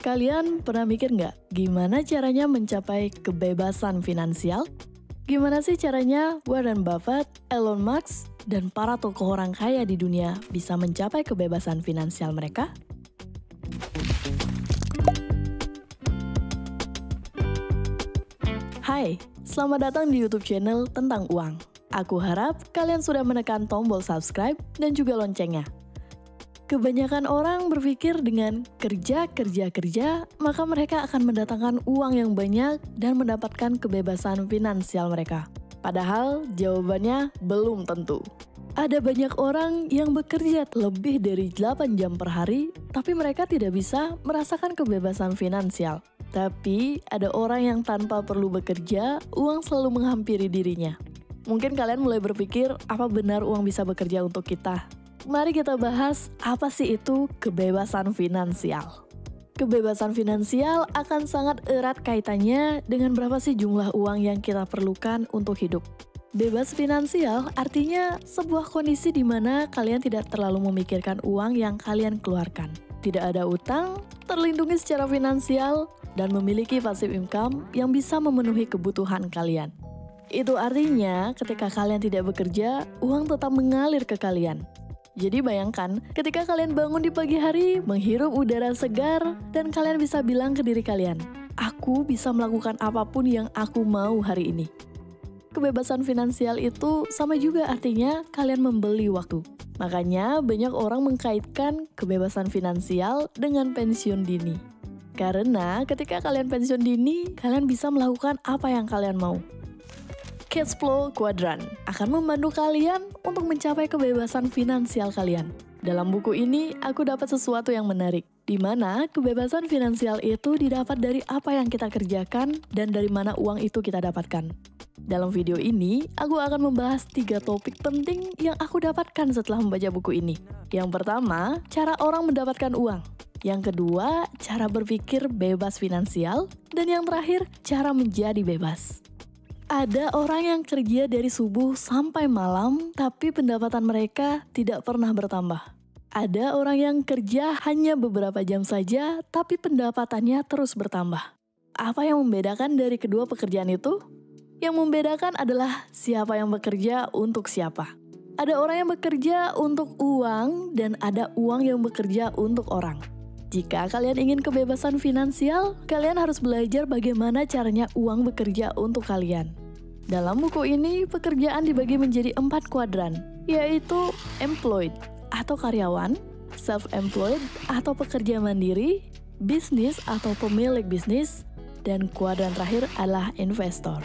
Kalian pernah mikir nggak gimana caranya mencapai kebebasan finansial? Gimana sih caranya Warren Buffett, Elon Musk, dan para tokoh orang kaya di dunia bisa mencapai kebebasan finansial mereka? Hai, selamat datang di YouTube channel tentang uang. Aku harap kalian sudah menekan tombol subscribe dan juga loncengnya. Kebanyakan orang berpikir dengan kerja, maka mereka akan mendatangkan uang yang banyak dan mendapatkan kebebasan finansial mereka. Padahal jawabannya belum tentu. Ada banyak orang yang bekerja lebih dari 8 jam per hari, tapi mereka tidak bisa merasakan kebebasan finansial. Tapi ada orang yang tanpa perlu bekerja, uang selalu menghampiri dirinya. Mungkin kalian mulai berpikir, apa benar uang bisa bekerja untuk kita? Mari kita bahas apa sih itu kebebasan finansial. Kebebasan finansial akan sangat erat kaitannya dengan berapa sih jumlah uang yang kita perlukan untuk hidup. Bebas finansial artinya sebuah kondisi di mana kalian tidak terlalu memikirkan uang yang kalian keluarkan. Tidak ada utang, terlindungi secara finansial, dan memiliki passive income yang bisa memenuhi kebutuhan kalian. Itu artinya ketika kalian tidak bekerja, uang tetap mengalir ke kalian. Jadi bayangkan, ketika kalian bangun di pagi hari, menghirup udara segar, dan kalian bisa bilang ke diri kalian, aku bisa melakukan apapun yang aku mau hari ini. Kebebasan finansial itu sama juga artinya kalian membeli waktu. Makanya banyak orang mengkaitkan kebebasan finansial dengan pensiun dini. Karena ketika kalian pensiun dini, kalian bisa melakukan apa yang kalian mau. Cash Flow Quadrant akan membantu kalian untuk mencapai kebebasan finansial kalian. Dalam buku ini, aku dapat sesuatu yang menarik, di mana kebebasan finansial itu didapat dari apa yang kita kerjakan dan dari mana uang itu kita dapatkan. Dalam video ini, aku akan membahas 3 topik penting yang aku dapatkan setelah membaca buku ini. Yang pertama, cara orang mendapatkan uang. Yang kedua, cara berpikir bebas finansial. Dan yang terakhir, cara menjadi bebas. Ada orang yang kerja dari subuh sampai malam, tapi pendapatan mereka tidak pernah bertambah. Ada orang yang kerja hanya beberapa jam saja, tapi pendapatannya terus bertambah. Apa yang membedakan dari kedua pekerjaan itu? Yang membedakan adalah siapa yang bekerja untuk siapa. Ada orang yang bekerja untuk uang, dan ada uang yang bekerja untuk orang. Jika kalian ingin kebebasan finansial, kalian harus belajar bagaimana caranya uang bekerja untuk kalian. Dalam buku ini, pekerjaan dibagi menjadi 4 kuadran, yaitu employed atau karyawan, self-employed atau pekerja mandiri, bisnis atau pemilik bisnis, dan kuadran terakhir adalah investor.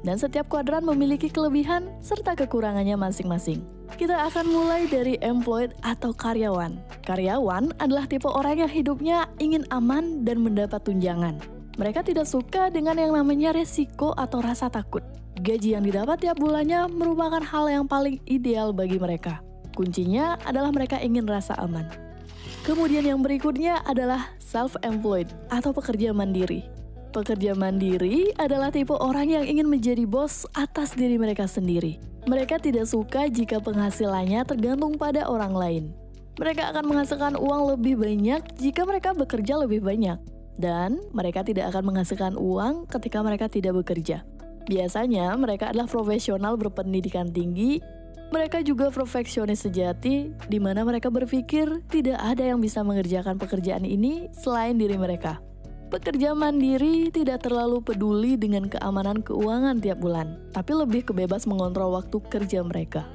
Dan setiap kuadran memiliki kelebihan serta kekurangannya masing-masing. Kita akan mulai dari employed atau karyawan. Karyawan adalah tipe orang yang hidupnya ingin aman dan mendapat tunjangan. Mereka tidak suka dengan yang namanya resiko atau rasa takut. Gaji yang didapat tiap bulannya merupakan hal yang paling ideal bagi mereka. Kuncinya adalah mereka ingin rasa aman. Kemudian yang berikutnya adalah self-employed atau pekerja mandiri. Pekerja mandiri adalah tipe orang yang ingin menjadi bos atas diri mereka sendiri. Mereka tidak suka jika penghasilannya tergantung pada orang lain. Mereka akan menghasilkan uang lebih banyak jika mereka bekerja lebih banyak. Dan mereka tidak akan menghasilkan uang ketika mereka tidak bekerja. Biasanya mereka adalah profesional berpendidikan tinggi. Mereka juga perfeksionis sejati, di mana mereka berpikir tidak ada yang bisa mengerjakan pekerjaan ini selain diri mereka. Pekerja mandiri tidak terlalu peduli dengan keamanan keuangan tiap bulan, tapi lebih kebebas mengontrol waktu kerja mereka.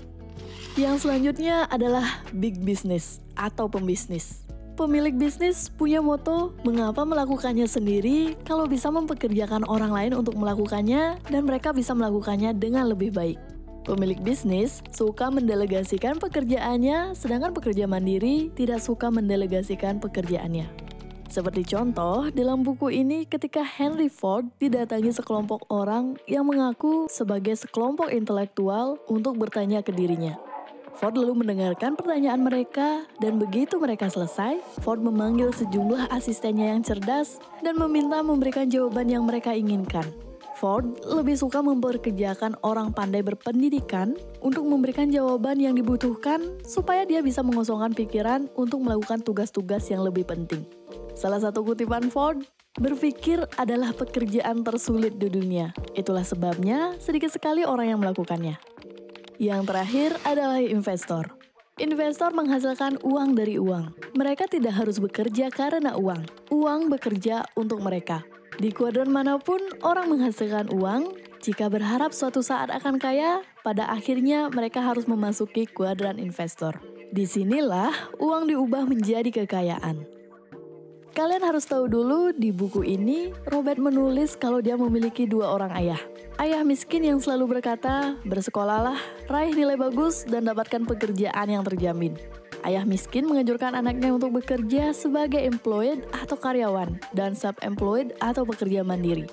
Yang selanjutnya adalah big business atau pembisnis. Pemilik bisnis punya moto, mengapa melakukannya sendiri kalau bisa mempekerjakan orang lain untuk melakukannya dan mereka bisa melakukannya dengan lebih baik. Pemilik bisnis suka mendelegasikan pekerjaannya, sedangkan pekerja mandiri tidak suka mendelegasikan pekerjaannya. Seperti contoh, dalam buku ini ketika Henry Ford didatangi sekelompok orang yang mengaku sebagai sekelompok intelektual untuk bertanya ke dirinya. Ford lalu mendengarkan pertanyaan mereka, dan begitu mereka selesai, Ford memanggil sejumlah asistennya yang cerdas dan meminta memberikan jawaban yang mereka inginkan. Ford lebih suka mempekerjakan orang pandai berpendidikan untuk memberikan jawaban yang dibutuhkan supaya dia bisa mengosongkan pikiran untuk melakukan tugas-tugas yang lebih penting. Salah satu kutipan Ford, berpikir adalah pekerjaan tersulit di dunia. Itulah sebabnya sedikit sekali orang yang melakukannya. Yang terakhir adalah investor. Investor menghasilkan uang dari uang. Mereka tidak harus bekerja karena uang. Uang bekerja untuk mereka. Di kuadran manapun orang menghasilkan uang, jika berharap suatu saat akan kaya, pada akhirnya mereka harus memasuki kuadran investor. Disinilah uang diubah menjadi kekayaan. Kalian harus tahu dulu, di buku ini Robert menulis kalau dia memiliki 2 orang ayah. Ayah miskin yang selalu berkata, bersekolahlah, raih nilai bagus, dan dapatkan pekerjaan yang terjamin. Ayah miskin menganjurkan anaknya untuk bekerja sebagai employed atau karyawan, dan self-employed atau pekerja mandiri.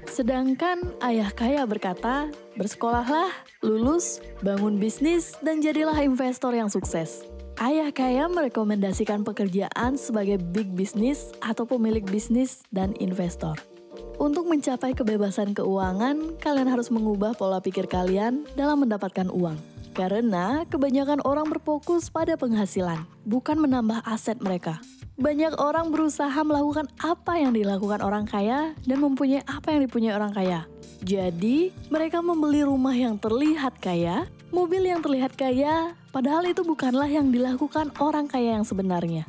Sedangkan ayah kaya berkata, bersekolahlah, lulus, bangun bisnis, dan jadilah investor yang sukses. Ayah kaya merekomendasikan pekerjaan sebagai big business atau pemilik bisnis dan investor. Untuk mencapai kebebasan keuangan, kalian harus mengubah pola pikir kalian dalam mendapatkan uang. Karena kebanyakan orang berfokus pada penghasilan, bukan menambah aset mereka. Banyak orang berusaha melakukan apa yang dilakukan orang kaya dan mempunyai apa yang dipunyai orang kaya. Jadi, mereka membeli rumah yang terlihat kaya, mobil yang terlihat kaya, padahal itu bukanlah yang dilakukan orang kaya yang sebenarnya.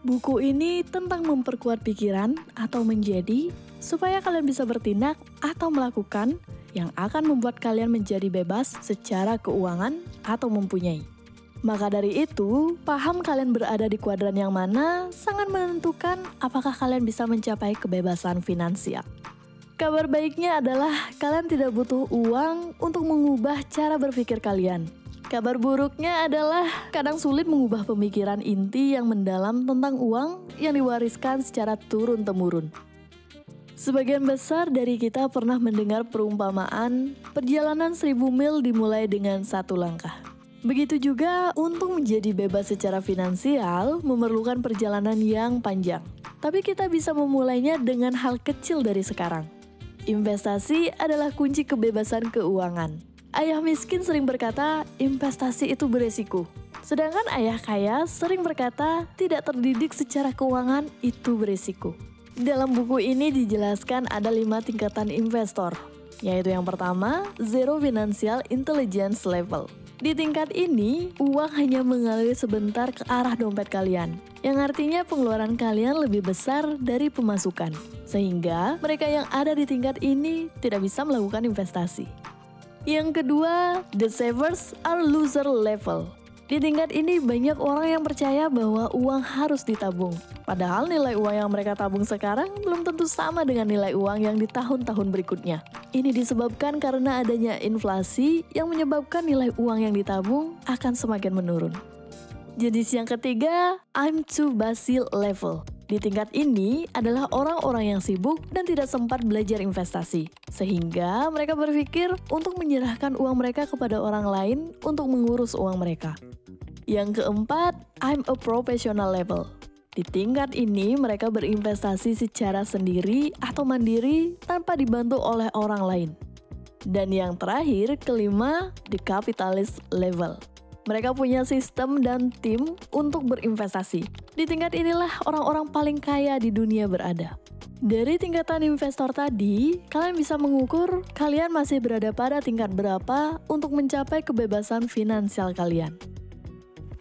Buku ini tentang memperkuat pikiran atau menjadi, supaya kalian bisa bertindak atau melakukan yang akan membuat kalian menjadi bebas secara keuangan atau mempunyai. Maka dari itu, paham kalian berada di kuadran yang mana sangat menentukan apakah kalian bisa mencapai kebebasan finansial. Kabar baiknya adalah kalian tidak butuh uang untuk mengubah cara berpikir kalian. Kabar buruknya adalah kadang sulit mengubah pemikiran inti yang mendalam tentang uang yang diwariskan secara turun-temurun. Sebagian besar dari kita pernah mendengar perumpamaan perjalanan 1000 mil dimulai dengan 1 langkah. Begitu juga untuk menjadi bebas secara finansial memerlukan perjalanan yang panjang. Tapi kita bisa memulainya dengan hal kecil dari sekarang. Investasi adalah kunci kebebasan keuangan. Ayah miskin sering berkata, investasi itu beresiko. Sedangkan ayah kaya sering berkata, tidak terdidik secara keuangan itu beresiko. Dalam buku ini dijelaskan ada 5 tingkatan investor, yaitu yang pertama, Zero Financial Intelligence Level. Di tingkat ini, uang hanya mengalir sebentar ke arah dompet kalian, yang artinya pengeluaran kalian lebih besar dari pemasukan. Sehingga mereka yang ada di tingkat ini tidak bisa melakukan investasi. Yang kedua, The Savers are Loser Level. Di tingkat ini banyak orang yang percaya bahwa uang harus ditabung. Padahal nilai uang yang mereka tabung sekarang belum tentu sama dengan nilai uang yang di tahun-tahun berikutnya. Ini disebabkan karena adanya inflasi yang menyebabkan nilai uang yang ditabung akan semakin menurun. Jenis yang ketiga, I'm too Basil Level. Di tingkat ini adalah orang-orang yang sibuk dan tidak sempat belajar investasi. Sehingga mereka berpikir untuk menyerahkan uang mereka kepada orang lain untuk mengurus uang mereka. Yang keempat, I'm a Professional Level. Di tingkat ini mereka berinvestasi secara sendiri atau mandiri tanpa dibantu oleh orang lain. Dan yang terakhir, kelima, The Capitalist Level. Mereka punya sistem dan tim untuk berinvestasi. Di tingkat inilah orang-orang paling kaya di dunia berada. Dari tingkatan investor tadi, kalian bisa mengukur kalian masih berada pada tingkat berapa untuk mencapai kebebasan finansial kalian.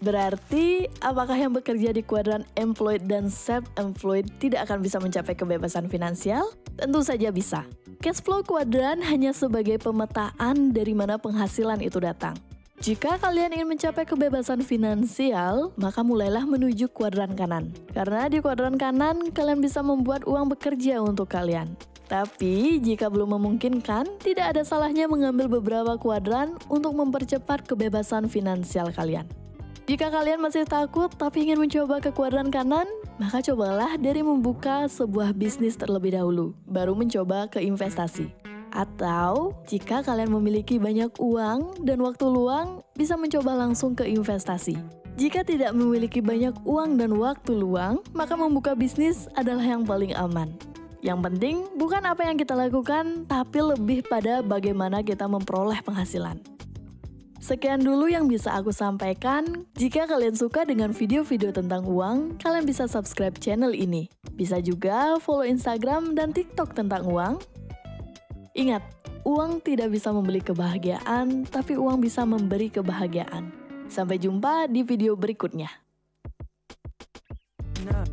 Berarti, apakah yang bekerja di kuadran employed dan self-employed tidak akan bisa mencapai kebebasan finansial? Tentu saja bisa. Cash flow kuadran hanya sebagai pemetaan dari mana penghasilan itu datang. Jika kalian ingin mencapai kebebasan finansial, maka mulailah menuju kuadran kanan. Karena di kuadran kanan, kalian bisa membuat uang bekerja untuk kalian. Tapi, jika belum memungkinkan, tidak ada salahnya mengambil beberapa kuadran untuk mempercepat kebebasan finansial kalian. Jika kalian masih takut tapi ingin mencoba ke kuadran kanan, maka cobalah dari membuka sebuah bisnis terlebih dahulu, baru mencoba ke investasi. Atau, jika kalian memiliki banyak uang dan waktu luang, bisa mencoba langsung ke investasi. Jika tidak memiliki banyak uang dan waktu luang, maka membuka bisnis adalah yang paling aman. Yang penting, bukan apa yang kita lakukan, tapi lebih pada bagaimana kita memperoleh penghasilan. Sekian dulu yang bisa aku sampaikan. Jika kalian suka dengan video-video tentang uang, kalian bisa subscribe channel ini. Bisa juga follow Instagram dan TikTok tentang uang. Ingat, uang tidak bisa membeli kebahagiaan, tapi uang bisa memberi kebahagiaan. Sampai jumpa di video berikutnya. Nah.